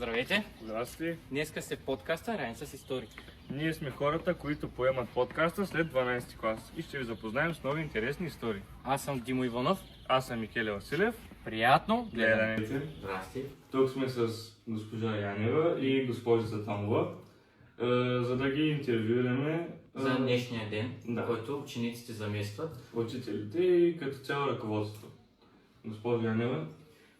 Здравейте! Здрасти! Днеска сте подкаста Райн с истории. Ние сме хората, които поемат подкаста след 12 клас и ще ви запознаем с нови интересни истории. Аз съм Димо Иванов. Аз съм Микеле Василев. Приятно гледане! Здрасти! Тук сме с госпожа Янева и госпожица Томова, за да ги интервюираме За днешния ден, да. който учениците заместват Учителите и като цяло ръководството. Госпожа Янева.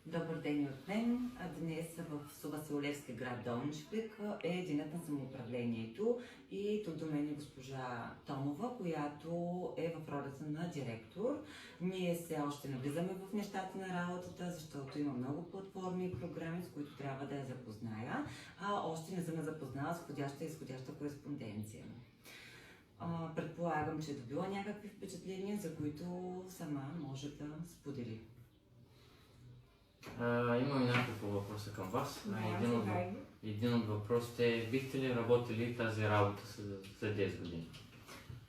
Добър ден от мен. Днес в Сувасилевски град Долничпик е денят на самоуправлението и тук до мен е госпожа Томова, която е в ролята на директор. Ние все още навлизаме в нещата на работата, защото има много платформи и програми, с които трябва да я запозная, а още не съм я запознала с входяща и изходяща кореспонденция. Предполагам, че е добила някакви впечатления, за които сама може да сподели. Имам няколко въпроса към вас. Един от въпросите е: бихте ли работили тази работа за 10 години?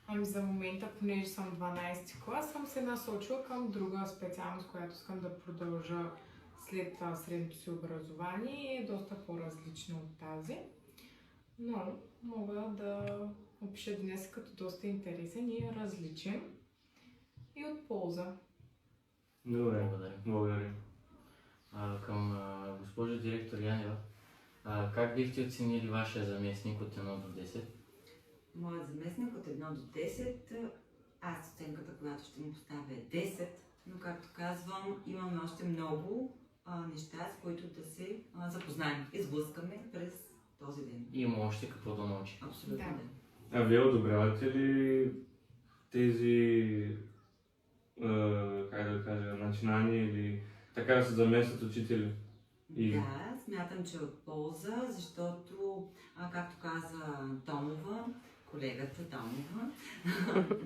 Ами за момента, понеже съм 12 клас, съм се насочила към друга специалност, която искам да продължа след средното си образование и е доста по-различна от тази. Но мога да опиша днес като доста интересен и различен и от полза. Добре, благодаря. Към госпожа директор Янева, как бихте оценили вашия заместник от 1 до 10? Моят заместник от 1 до 10, аз оценката, която ще му поставя е 10, но както казвам, имаме още много неща, с които да се запознаем и сблъскаме през този ден. Има още какво да научи. Абсолютно Да. да. А вие одобрявате ли тези, как да кажа, начинания или така да се заместят учители? Да, смятам, че е от полза, защото, както каза Томова, колегата Томова,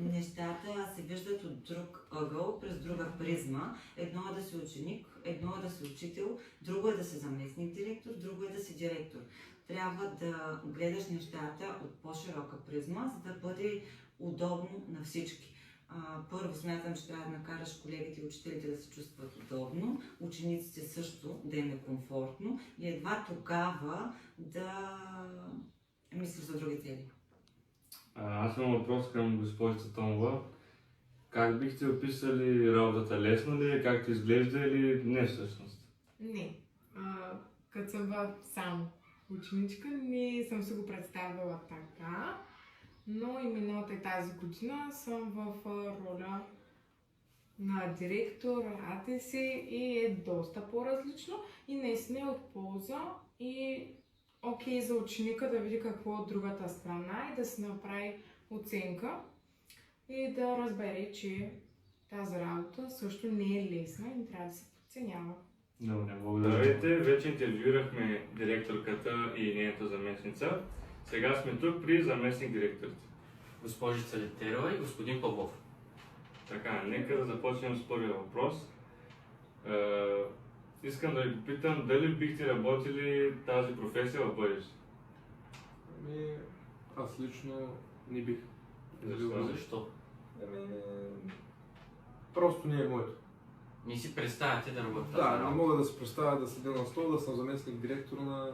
нещата се виждат от друг ъгъл, през друга призма. Едно е да си ученик, едно е да си учител, друго е да си заместник директор, друго е да си директор. Трябва да гледаш нещата от по-широка призма, за да бъде удобно на всички. Първо смятам, че трябва да накараш колегите и учителите да се чувстват удобно, учениците също да им е комфортно и едва тогава да мислиш за други цели. Аз имам въпрос към госпожица Томова. Как бихте описали работата? Лесно ли е? Как изглежда или не всъщност? Не. Като съм само ученичка, не съм се го представила така, но и миналата и тази година съм в роля на директор, АТС и е доста по-различно и наистина е от полза и окей за ученика да види какво е от другата страна и да си направи оценка и да разбере, че тази работа също не е лесна и не трябва да се подценява. Добре, благодаря. Вече интервюирахме директорката и нейната заместница. Сега сме тук при заместник директорите. Госпожица Летерова и господин Павлов. Така, нека да започнем с първия въпрос. Искам да ви попитам дали бихте работили тази професия в бъдеще? Аз лично не бих. Защо? Просто не е моето. Не си представяте да работите тази Да, не работа? мога да се представя да седя на стол, да съм заместник директор на,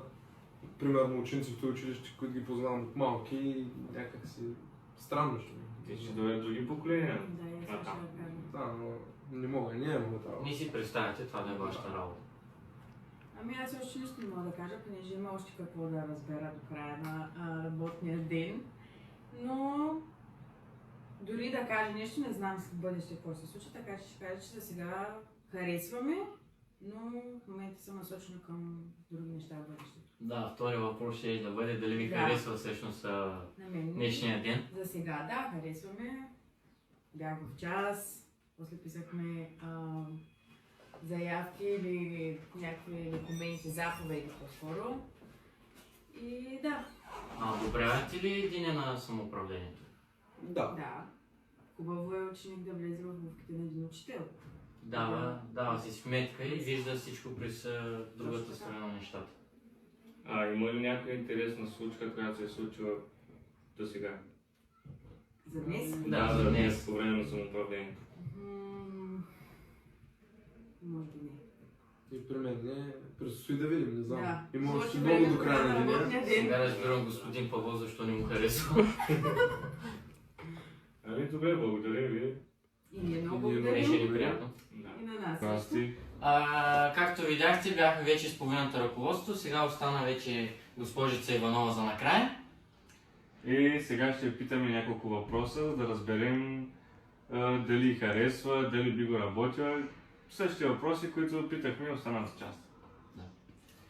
примерно, учениците в училище, които ги познавам от малки и някак си странно ще ми. Ще дойдат други поколения. Да, я също да кажа. Да, но не мога, не е моята работа. Не си представяте това да е вашата работа. Ами аз още нищо не мога да кажа, понеже има още какво да разбера до края на работния ден. Но дори да кажа нещо, не знам след бъдеще какво се случи, така че ще кажа, че за сега харесваме, но в момента съм насочена към други неща в бъдещето. Да, втория въпрос ще е да бъде дали ви Да. харесва всъщност На мен днешния ден. за сега да, харесваме. Бях в час, после писахме заявки или някакви документи, заповеди по-скоро. И да, Одобрявате ли деня на самоуправлението? Да. хубаво е ученик да влезе в обувките на един учител. Дава си сметка и вижда всичко през другата страна на нещата. Има ли някоя интересна случка, която се е случила до сега? За днес? Да, за днес. По време на самоуправлението. Може би не. И при мен не. Предстои да видим, не знам. Да. Има още Може много би до края на деня. работния ден. Сега разбирам господин Павло, защо не му харесва. Ами добре, благодаря ви. И ние много Ние Беше благодарим. ни приятно. И на нас. Здрасти. Както видяхте, бяхме вече с половината ръководство, сега остана вече госпожица Иванова за накрая. И сега ще питаме няколко въпроса, за да разберем дали харесва, дали би го работила. Същите въпроси, които питахме останалата част. Да.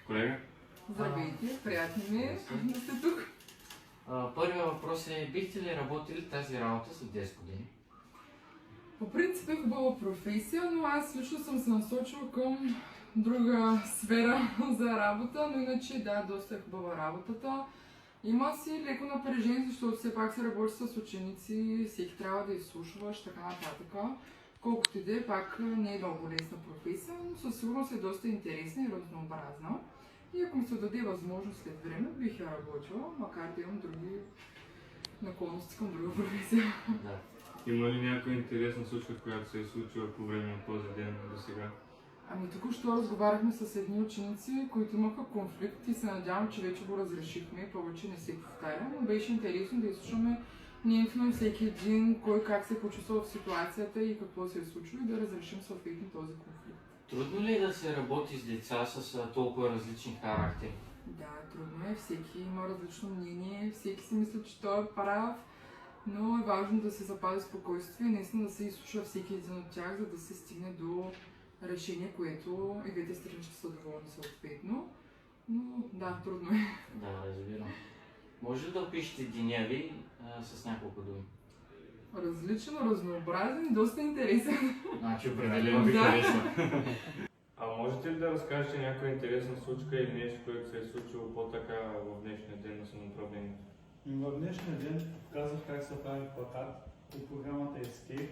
Колега? Здравейте, приятно ми е да сте тук. Първият въпрос е, бихте ли работили тази работа след 10 години? По принцип е хубава професия, но аз лично съм се насочила към друга сфера за работа, но иначе да, доста е хубава работата. Има си леко напрежение, защото все пак се работи с ученици, всеки трябва да изслушваш, така нататък. Колкото и да е, пак не е много лесна професия, но със сигурност е доста интересна и разнообразна. И ако ми се даде възможност след време, бих я работила, макар да имам други наклонности към друга професия. Да. Има ли някоя интересна случка, която се е случила по време на този ден до сега? Ами току-що разговаряхме с едни ученици, които имаха конфликт и се надявам, че вече го разрешихме и повече не се повтаря, но беше интересно да изслушаме мнението на всеки един, кой как се е почувствал в ситуацията и какво се е случило и да разрешим съответно този конфликт. Трудно ли е да се работи с деца с толкова различни характери? Да, трудно е, всеки има различно мнение, всеки си мисля, че той е прав, но е важно да се запази спокойствие и наистина да се изслуша всеки един от тях, за да се стигне до решение, което и двете страни ще са доволни съответно. Но да, трудно е. Да, разбирам. Може ли да опишете деня ви с няколко думи? Различен, разнообразен и доста интересен. Значи Определено ви Да. харесва. А можете ли да разкажете някоя интересна случка или нещо, което се е случило по-така в днешния ден на самоуправлението? В днешния ден показах как се прави плакат по програмата Escape,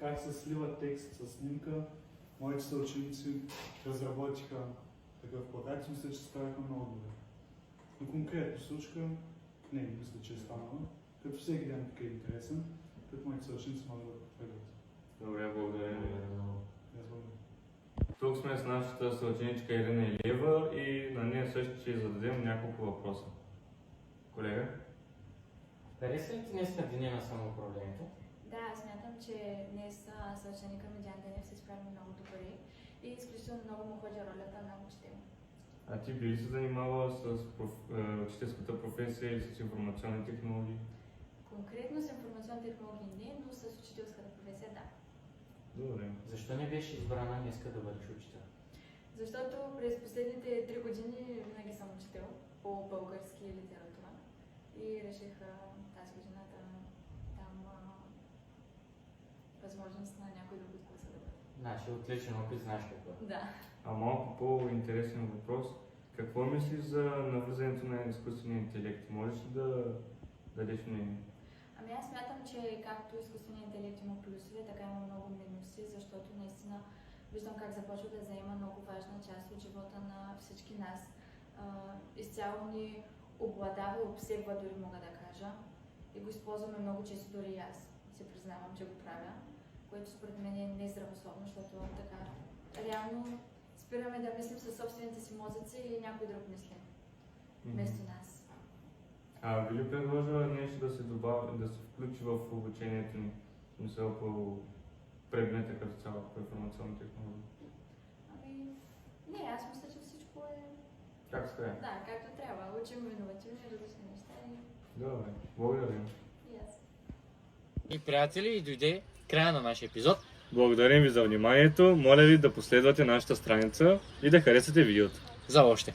как се слива текст с снимка. Моите съученици разработиха такъв плакат и мисля, че справиха много добре. Но конкретно случка, не, мисля, че е станала. Като всеки ден така е интересен, като моите съученици могат да потвърдят. Добре, благодаря ви. Аз благодаря. Тук сме с нашата съученичка Ирина Илиева и на нея също ще зададем няколко въпроса. Колега? Харесва ли ти днес на деня на самоуправлението? Да, смятам, че днес съученика ми Диан Денев се справи много добре и изключително много му ходи ролята на учител. А ти би ли се занимавала с учителската професия или с информационни технологии? Конкретно с информационни технологии не, но с учителската професия да. Добре. Защо не беше избрана днеска да бъдеш учител? Защото през последните 3 години винаги съм учител по български и литература и реших тази година да дам възможност на някой друг от класа да бъде. Значи, отличен опит, знаеш какво е. Да. А малко по-интересен въпрос. Какво мислиш за навлизането на изкуствения интелект? Можеш ли да дадеш мнение? Ами аз смятам, че както изкуственият интелект има плюсове, така има много минуси, защото наистина виждам как започва да заема много важна част от живота на всички нас. Изцяло ни обладава и обсебва, дори мога да кажа. И го използваме много често, дори и аз се признавам, че го правя, което според мен е нездравословно, защото така реално спираме да мислим със собствените си мозъци и някой друг мисли вместо нас. А би ли предложила нещо да се добави, да се включи в обучението ни? Мисля по предмета като цяло по информационни технологии. Ами, не, аз мисля, че всичко е... Как се прави? Да, както трябва. Учим иновативни различни неща и Добре, благодаря. и аз. И приятели, и дойде края на нашия епизод. Благодарим ви за вниманието. Моля ви да последвате нашата страница и да харесате видеото. За още!